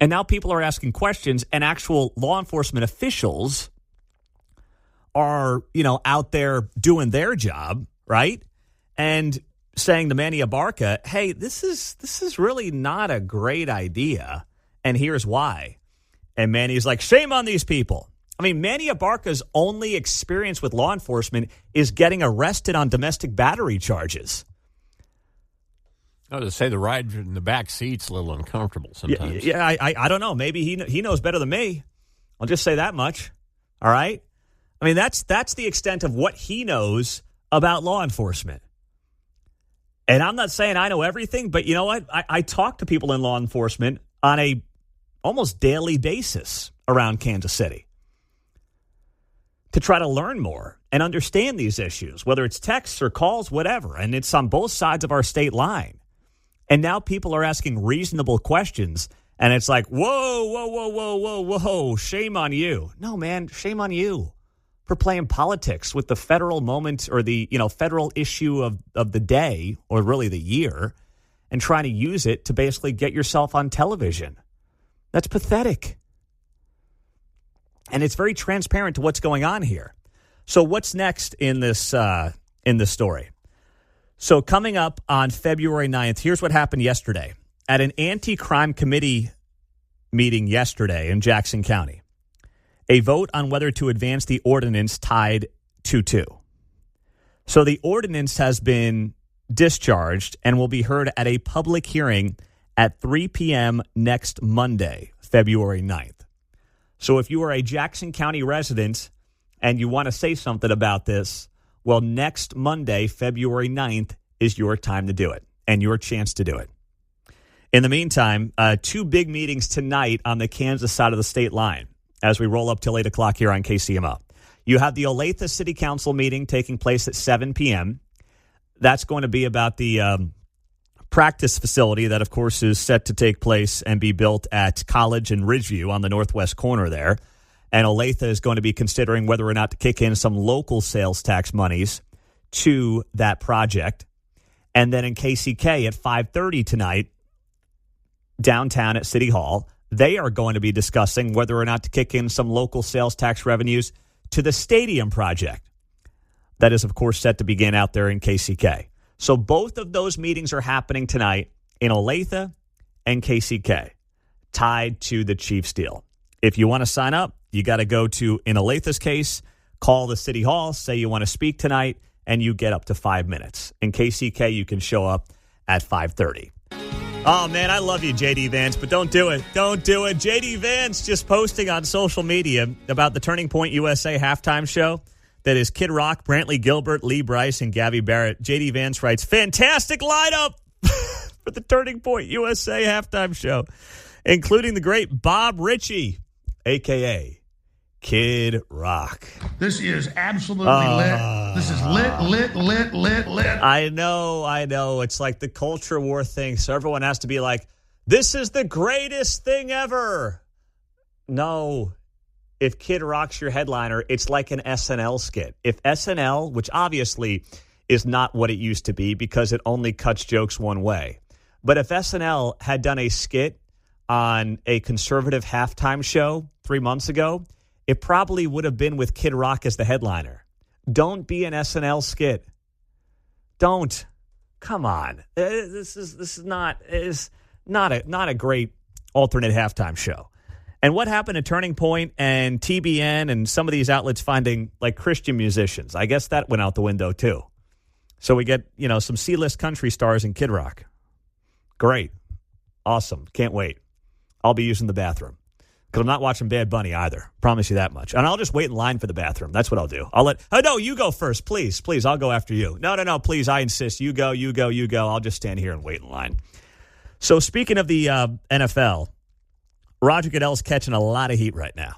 And now people are asking questions, and actual law enforcement officials are, out there doing their job, right? And saying to Manny Abarca, hey, this is really not a great idea, and here's why. And Manny's like, shame on these people. I mean, Manny Abarca's only experience with law enforcement is getting arrested on domestic battery charges. I was to say the ride in the back seat's a little uncomfortable sometimes. Yeah, I don't know. Maybe he knows better than me. I'll just say that much. All right? I mean, that's the extent of what he knows about law enforcement. And I'm not saying I know everything, but you know what? I talk to people in law enforcement on a almost daily basis around Kansas City to try to learn more and understand these issues, whether it's texts or calls, whatever. And it's on both sides of our state line. And now people are asking reasonable questions, and it's like, whoa, shame on you. No, man, shame on you for playing politics with the federal moment or the federal issue of the day or really the year and trying to use it to basically get yourself on television. That's pathetic. And it's very transparent to what's going on here. So what's next in this story? So coming up on February 9th, here's what happened yesterday. At an anti-crime committee meeting yesterday in Jackson County, a vote on whether to advance the ordinance tied 2-2. So the ordinance has been discharged and will be heard at a public hearing at 3 p.m. next Monday, February 9th. So if you are a Jackson County resident and you want to say something about this, well, next Monday, February 9th, is your time to do it and your chance to do it. In the meantime, two big meetings tonight on the Kansas side of the state line as we roll up till 8 o'clock here on KCMO. You have the Olathe City Council meeting taking place at 7 p.m. That's going to be about the practice facility that, of course, is set to take place and be built at College and Ridgeview on the northwest corner there. And Olathe is going to be considering whether or not to kick in some local sales tax monies to that project. And then in KCK at 5:30 tonight, downtown at City Hall, they are going to be discussing whether or not to kick in some local sales tax revenues to the stadium project. That is, of course, set to begin out there in KCK. So both of those meetings are happening tonight in Olathe and KCK, tied to the Chiefs deal. If you want to sign up, you got to go to, in Olathe's case, call the City Hall, say you want to speak tonight, and you get up to 5 minutes. In KCK, you can show up at 5:30. Oh, man, I love you, J.D. Vance, but don't do it. Don't do it. J.D. Vance just posting on social media about the Turning Point USA halftime show that is Kid Rock, Brantley Gilbert, Lee Brice, and Gabby Barrett. J.D. Vance writes, fantastic lineup for the Turning Point USA halftime show, including the great Bob Ritchie, a.k.a. Kid Rock. This is absolutely lit. This is lit. I know. It's like the culture war thing. So everyone has to be like, this is the greatest thing ever. No. If Kid Rock's your headliner, it's like an SNL skit. If SNL, which obviously is not what it used to be because it only cuts jokes one way. But if SNL had done a skit on a conservative halftime show 3 months ago, it probably would have been with Kid Rock as the headliner. Don't be an SNL skit. Don't. Come on. This is not a great alternate halftime show. And what happened to Turning Point and TBN and some of these outlets finding like Christian musicians? I guess that went out the window too. So we get, some C-list country stars in Kid Rock. Great. Awesome. Can't wait. I'll be using the bathroom. Because I'm not watching Bad Bunny either. Promise you that much. And I'll just wait in line for the bathroom. That's what I'll do. No, you go first. Please. I'll go after you. No, please. I insist. You go. I'll just stand here and wait in line. So speaking of the NFL, Roger Goodell's catching a lot of heat right now.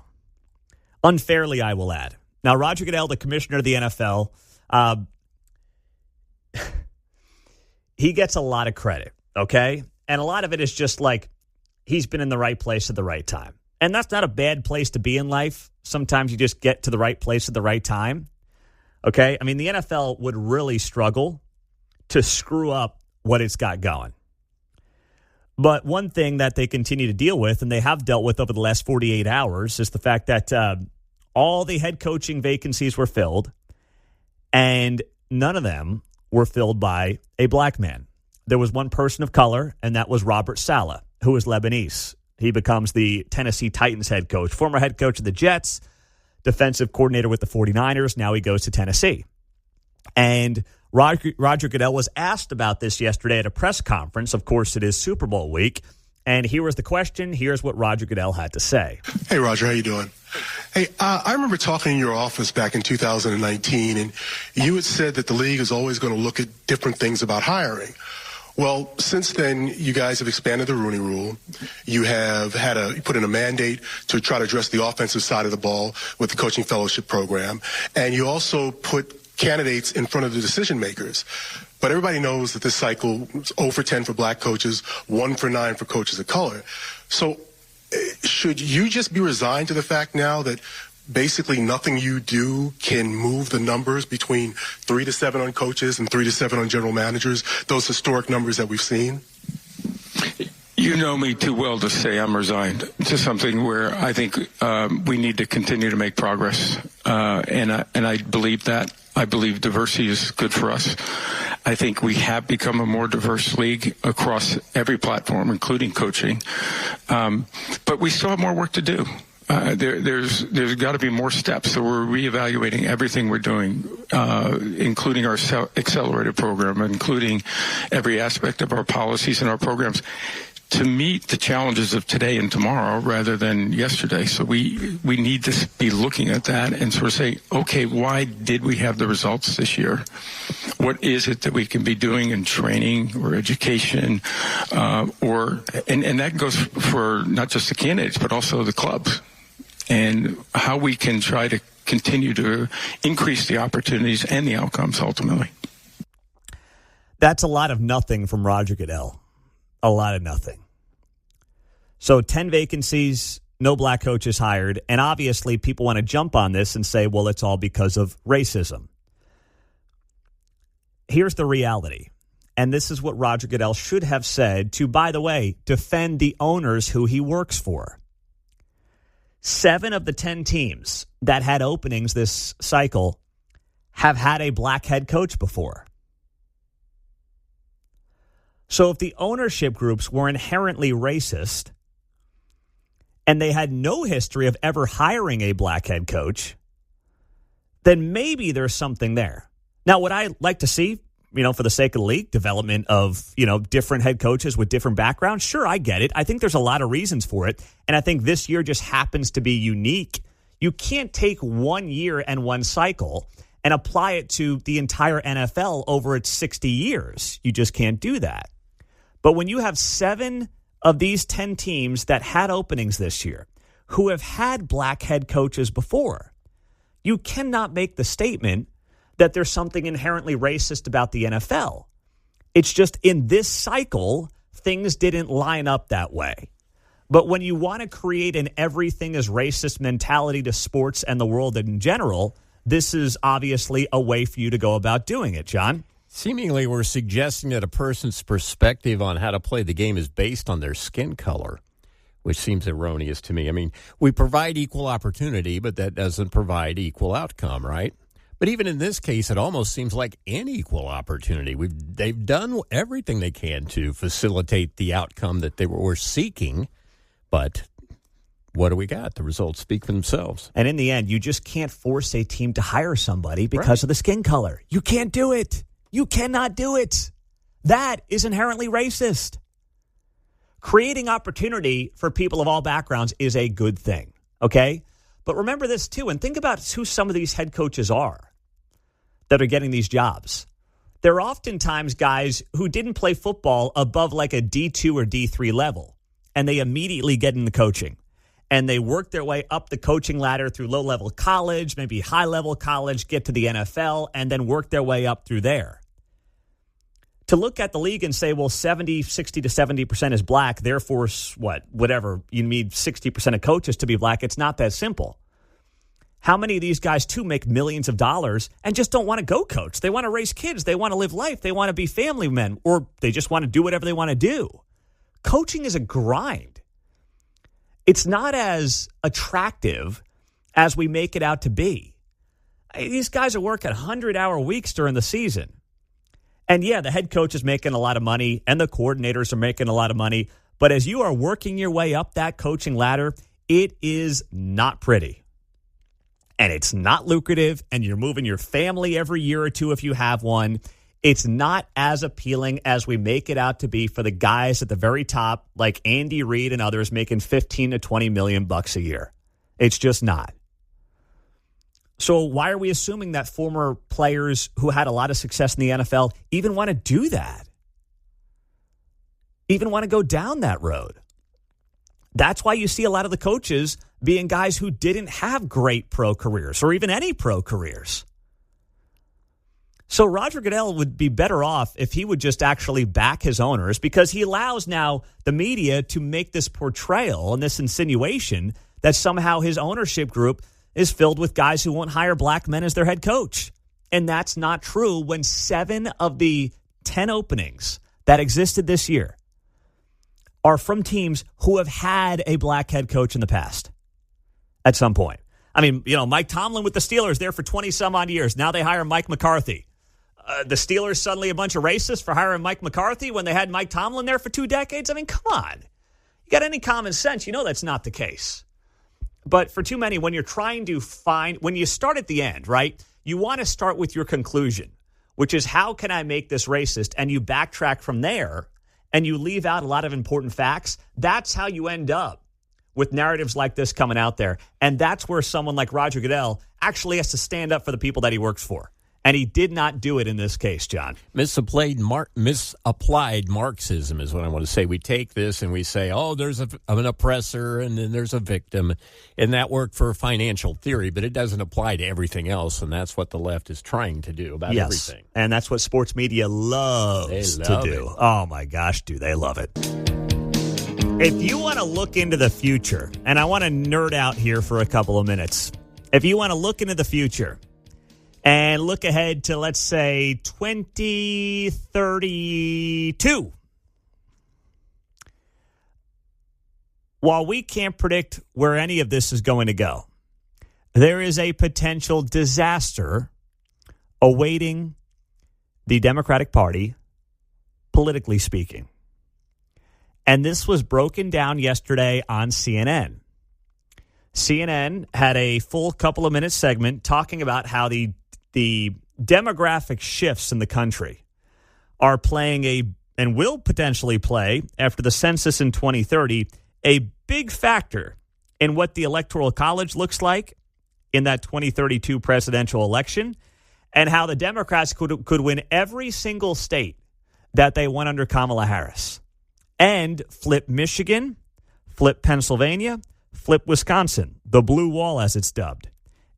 Unfairly, I will add. Now, Roger Goodell, the commissioner of the NFL, he gets a lot of credit, okay? And a lot of it is just like he's been in the right place at the right time. And that's not a bad place to be in life. Sometimes you just get to the right place at the right time. Okay? I mean, the NFL would really struggle to screw up what it's got going. But one thing that they continue to deal with, and they have dealt with over the last 48 hours, is the fact that all the head coaching vacancies were filled, and none of them were filled by a black man. There was one person of color, and that was Robert Saleh, who is Lebanese. He becomes the Tennessee Titans head coach, former head coach of the Jets, defensive coordinator with the 49ers. Now he goes to Tennessee. And Roger Goodell was asked about this yesterday at a press conference. Of course, it is Super Bowl week. And here was the question. Here's what Roger Goodell had to say. Hey, Roger, how you doing? Hey, I remember talking in your office back in 2019, and you had said that the league is always going to look at different things about hiring. Well, since then, you guys have expanded the Rooney Rule. You have you put in a mandate to try to address the offensive side of the ball with the coaching fellowship program. And you also put candidates in front of the decision makers. But everybody knows that this cycle is 0 for 10 for black coaches, 1 for 9 for coaches of color. So should you just be resigned to the fact now that basically nothing you do can move the numbers between 3 to 7 on coaches and 3 to 7 on general managers, those historic numbers that we've seen? You know me too well to say I'm resigned to something where I think we need to continue to make progress, and I believe that. I believe diversity is good for us. I think we have become a more diverse league across every platform, including coaching, but we still have more work to do. There's got to be more steps. So we're reevaluating everything we're doing, including our accelerated program, including every aspect of our policies and our programs, to meet the challenges of today and tomorrow rather than yesterday. So we need to be looking at that and sort of say, okay, why did we have the results this year? What is it that we can be doing in training or education, and that goes for not just the candidates, but also the clubs, and how we can try to continue to increase the opportunities and the outcomes ultimately. That's a lot of nothing from Roger Goodell. A lot of nothing. So 10 vacancies, no black coaches hired, and obviously people want to jump on this and say, well, it's all because of racism. Here's the reality, and this is what Roger Goodell should have said to, by the way, defend the owners who he works for. 7 of the 10 teams that had openings this cycle have had a black head coach before. So if the ownership groups were inherently racist and they had no history of ever hiring a black head coach, then maybe there's something there. Now, would I like to see, for the sake of the league, development of, different head coaches with different backgrounds? Sure, I get it. I think there's a lot of reasons for it. And I think this year just happens to be unique. You can't take 1 year and one cycle and apply it to the entire NFL over its 60 years. You just can't do that. But when you have 7 of these 10 teams that had openings this year, who have had black head coaches before. You cannot make the statement that there's something inherently racist about the NFL. It's just in this cycle, things didn't line up that way. But when you want to create an everything is racist mentality to sports and the world in general, this is obviously a way for you to go about doing it, John. Seemingly, we're suggesting that a person's perspective on how to play the game is based on their skin color, which seems erroneous to me. I mean, we provide equal opportunity, but that doesn't provide equal outcome, right? But even in this case, it almost seems like unequal opportunity. They've done everything they can to facilitate the outcome that they were seeking, but what do we got? The results speak for themselves. And in the end, you just can't force a team to hire somebody because of the skin color. You can't do it. You cannot do it. That is inherently racist. Creating opportunity for people of all backgrounds is a good thing, okay? But remember this, too, and think about who some of these head coaches are that are getting these jobs. They're oftentimes guys who didn't play football above like a D2 or D3 level, and they immediately get into coaching. And they work their way up the coaching ladder through low-level college, maybe high-level college, get to the NFL, and then work their way up through there. To look at the league and say, well, 60 to 70% is black, therefore, whatever, you need 60% of coaches to be black. It's not that simple. How many of these guys, too, make millions of dollars and just don't want to go coach? They want to raise kids. They want to live life. They want to be family men, or they just want to do whatever they want to do. Coaching is a grind. It's not as attractive as we make it out to be. These guys are working 100-hour weeks during the season. And yeah, the head coach is making a lot of money and the coordinators are making a lot of money. But as you are working your way up that coaching ladder, it is not pretty. And it's not lucrative, and you're moving your family every year or two if you have one. It's not as appealing as we make it out to be for the guys at the very top, like Andy Reid and others, making $15 to $20 million a year. It's just not. So why are we assuming that former players who had a lot of success in the NFL even want to do that? Even want to go down that road? That's why you see a lot of the coaches being guys who didn't have great pro careers or even any pro careers. So Roger Goodell would be better off if he would just actually back his owners, because he allows now the media to make this portrayal and this insinuation that somehow his ownership group is filled with guys who won't hire black men as their head coach. And that's not true when 7 of the 10 openings that existed this year are from teams who have had a black head coach in the past at some point. I mean, Mike Tomlin with the Steelers there for 20-some-odd years. Now they hire Mike McCarthy. The Steelers suddenly a bunch of racists for hiring Mike McCarthy when they had Mike Tomlin there for 2 decades? I mean, come on. You got any common sense? You know that's not the case. But for too many, when you're trying to when you start at the end, right, you want to start with your conclusion, which is how can I make this racist? And you backtrack from there and you leave out a lot of important facts. That's how you end up with narratives like this coming out there. And that's where someone like Roger Goodell actually has to stand up for the people that he works for. And he did not do it in this case, John. Misapplied Marxism is what I want to say. We take this and we say, oh, there's an oppressor and then there's a victim. And that worked for financial theory, but it doesn't apply to everything else. And that's what the left is trying to do about everything. And that's what sports media loves to do. Oh, my gosh, do they love it. If you want to look into the future, and I want to nerd out here for a couple of minutes. If you want to look into the future and look ahead to, let's say, 2032. While we can't predict where any of this is going to go, there is a potential disaster awaiting the Democratic Party, politically speaking. And this was broken down yesterday on CNN. CNN had a full couple of minute segment talking about how the demographic shifts in the country are playing and will potentially play after the census in 2030, a big factor in what the Electoral College looks like in that 2032 presidential election, and how the Democrats could win every single state that they won under Kamala Harris and flip Michigan, flip Pennsylvania, flip Wisconsin, the blue wall as it's dubbed,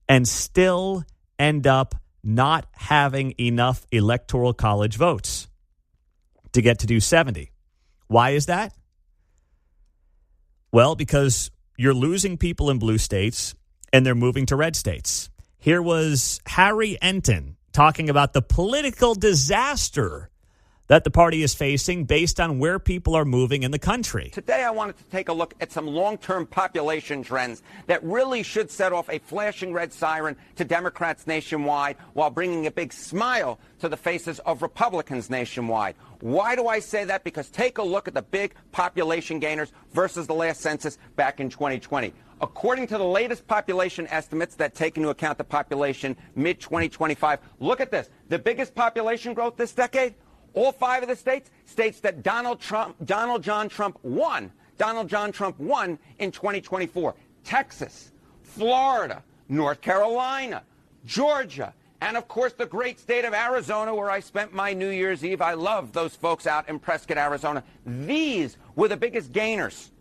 and still end up not having enough electoral college votes to get to 270. Why is that? Well, because you're losing people in blue states and they're moving to red states. Here was Harry Enton talking about the political disaster that the party is facing based on where people are moving in the country. Today, I wanted to take a look at some long-term population trends that really should set off a flashing red siren to Democrats nationwide while bringing a big smile to the faces of Republicans nationwide. Why do I say that? Because take a look at the big population gainers versus the last census back in 2020. According to the latest population estimates that take into account the population mid-2025, look at this. The biggest population growth this decade, all 5 of the states that Donald John Trump won in 2024. Texas, Florida, North Carolina, Georgia, and of course the great state of Arizona where I spent my New Year's Eve. I love those folks out in Prescott, Arizona. These were the biggest gainers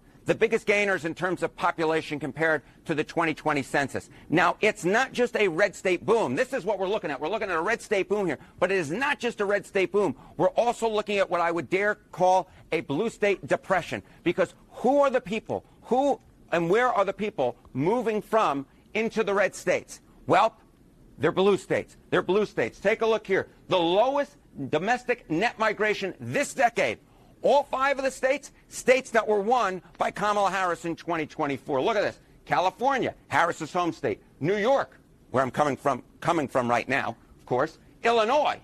in terms of population compared to the 2020 census. Now, it's not just a red state boom. This is what we're looking at. We're looking at a red state boom here. But it is not just a red state boom. We're also looking at what I would dare call a blue state depression. Because who are the people? Who and where are the people moving from into the red states? Well, they're blue states. They're blue states. Take a look here. The lowest domestic net migration this decade. All 5 of the states that were won by Kamala Harris in 2024. Look at this. California, Harris's home state. New York, where I'm coming from right now, of course. Illinois,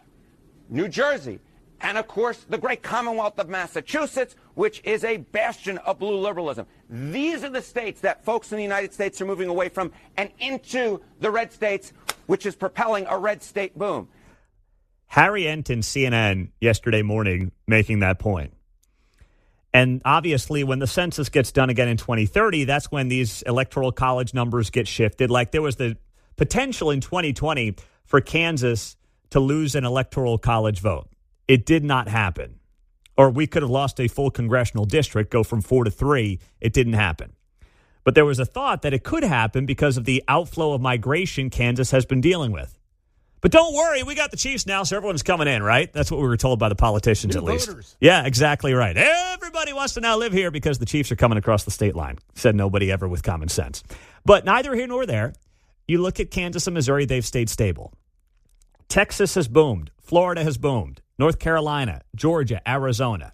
New Jersey, and of course the great Commonwealth of Massachusetts, which is a bastion of blue liberalism. These are the states that folks in the United States are moving away from and into the red states, which is propelling a red state boom. Harry Enton, CNN, yesterday morning, making that point. And obviously, when the census gets done again in 2030, that's when these electoral college numbers get shifted. Like there was the potential in 2020 for Kansas to lose an electoral college vote. It did not happen. Or we could have lost a full congressional district, go from 4 to 3. It didn't happen. But there was a thought that it could happen because of the outflow of migration Kansas has been dealing with. But don't worry, we got the Chiefs now, so everyone's coming in, right? That's what we were told by the politicians, at least. Voters. Yeah, exactly right. Everybody wants to now live here because the Chiefs are coming across the state line, said nobody ever with common sense. But neither here nor there. You look at Kansas and Missouri, they've stayed stable. Texas has boomed. Florida has boomed. North Carolina, Georgia, Arizona.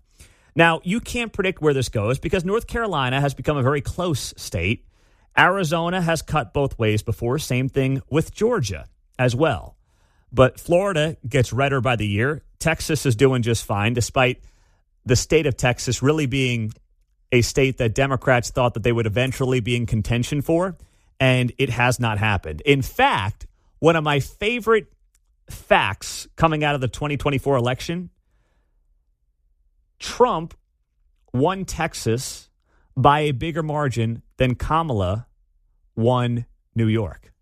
Now, you can't predict where this goes because North Carolina has become a very close state. Arizona has cut both ways before. Same thing with Georgia as well. But Florida gets redder by the year. Texas is doing just fine, despite the state of Texas really being a state that Democrats thought that they would eventually be in contention for, and it has not happened. In fact, one of my favorite facts coming out of the 2024 election, Trump won Texas by a bigger margin than Kamala won New York.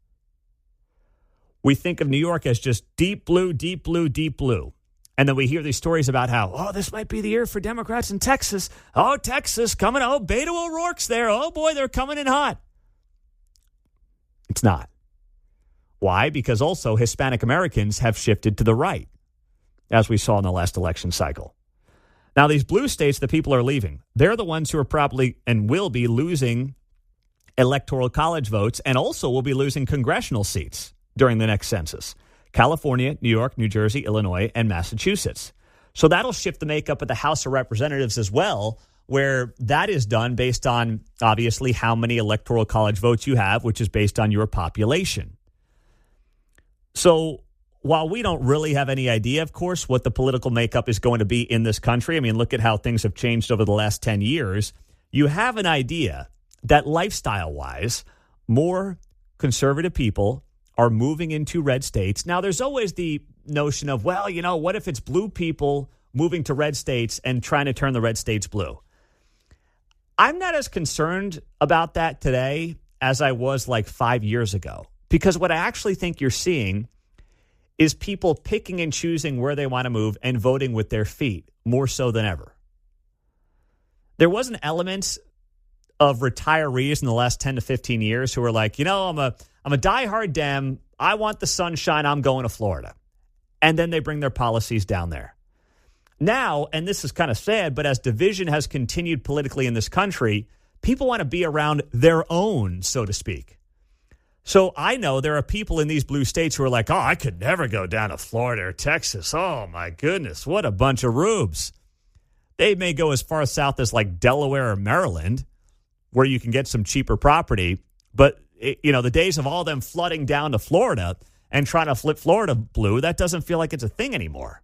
We think of New York as just deep blue, deep blue, deep blue. And then we hear these stories about how, this might be the year for Democrats in Texas. Oh, Texas coming. Oh, Beto O'Rourke's there. Oh, boy, they're coming in hot. It's not. Why? Because also Hispanic Americans have shifted to the right, as we saw in the last election cycle. Now, these blue states that people are leaving, they're the ones who are probably and will be losing electoral college votes and also will be losing congressional seats during the next census. California, New York, New Jersey, Illinois, and Massachusetts. So that'll shift the makeup of the House of Representatives as well, where that is done based on, obviously, how many electoral college votes you have, which is based on your population. So while we don't really have any idea, of course, what the political makeup is going to be in this country, I mean, look at how things have changed over the last 10 years, you have an idea that lifestyle-wise, more conservative people are moving into red states. Now, there's always the notion of, what if it's blue people moving to red states and trying to turn the red states blue? I'm not as concerned about that today as I was like 5 years ago, because what I actually think you're seeing is people picking and choosing where they want to move and voting with their feet more so than ever. There was an element of retirees in the last 10 to 15 years who are like, I'm a diehard Dem. I want the sunshine. I'm going to Florida. And then they bring their policies down there. Now, and this is kind of sad, but as division has continued politically in this country, people want to be around their own, so to speak. So I know there are people in these blue states who are like, I could never go down to Florida or Texas. Oh, my goodness, what a bunch of rubes. They may go as far south as like Delaware or Maryland, where you can get some cheaper property. But, the days of all them flooding down to Florida and trying to flip Florida blue, that doesn't feel like it's a thing anymore.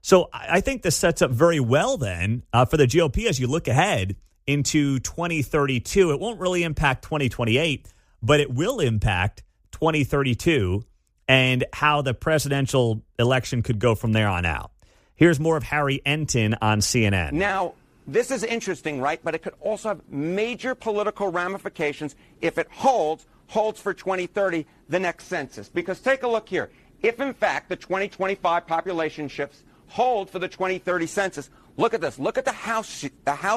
So I think this sets up very well then for the GOP as you look ahead into 2032. It won't really impact 2028, but it will impact 2032 and how the presidential election could go from there on out. Here's more of Harry Enton on CNN. Now, this is interesting, right? But it could also have major political ramifications if it holds for 2030, the next census. Because take a look here. If, in fact, the 2025 population shifts hold for the 2030 census, look at this. Look at the House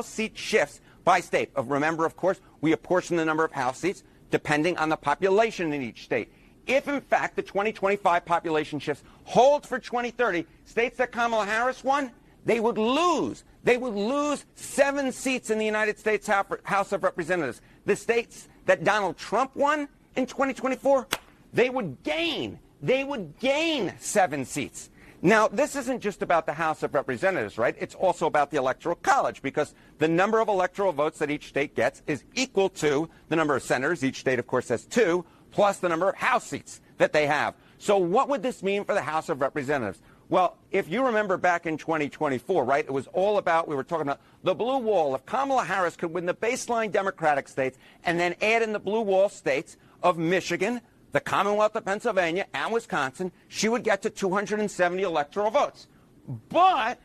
seat shifts by state. Remember, of course, we apportion the number of House seats depending on the population in each state. If, in fact, the 2025 population shifts hold for 2030, states that Kamala Harris won, they would lose. They would lose 7 seats in the United States House of Representatives. The states that Donald Trump won in 2024, they would gain 7 seats. Now, this isn't just about the House of Representatives, right? It's also about the Electoral College, because the number of electoral votes that each state gets is equal to the number of senators. Each state, of course, has 2, plus the number of House seats that they have. So what would this mean for the House of Representatives? Well, if you remember back in 2024, right, it was all about, we were talking about the blue wall. If Kamala Harris could win the baseline Democratic states and then add in the blue wall states of Michigan, the Commonwealth of Pennsylvania, and Wisconsin, she would get to 270 electoral votes. But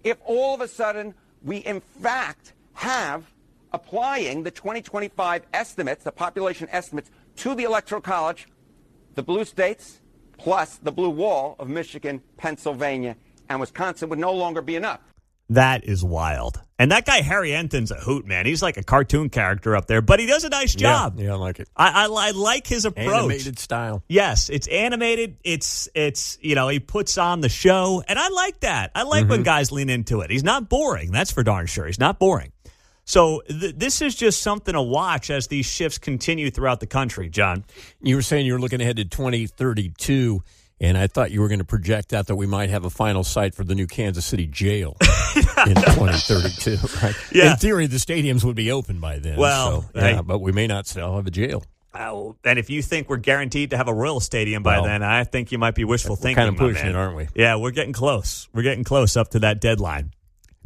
if all of a sudden we, in fact, have applying the 2025 estimates, the population estimates, to the Electoral College, the blue states plus the blue wall of Michigan, Pennsylvania, and Wisconsin would no longer be enough. That is wild. And that guy, Harry Enton's a hoot, man. He's like a cartoon character up there, but he does a nice job. Yeah, I like it. I like his approach. Animated style. Yes, it's animated. It's he puts on the show, and I like that. I like when guys lean into it. He's not boring. That's for darn sure. He's not boring. So this is just something to watch as these shifts continue throughout the country, John. You were saying you were looking ahead to 2032, and I thought you were going to project out that we might have a final site for the new Kansas City jail in 2032. Right? Yeah. In theory, the stadiums would be open by then. Well, but we may not still have a jail. And if you think we're guaranteed to have a Royal Stadium by then, I think you might be wishful thinking. Kind of pushing it, aren't we? Yeah, we're getting close. We're getting close up to that deadline.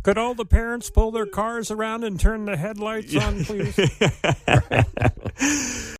Could all the parents pull their cars around and turn the headlights on, please? Right.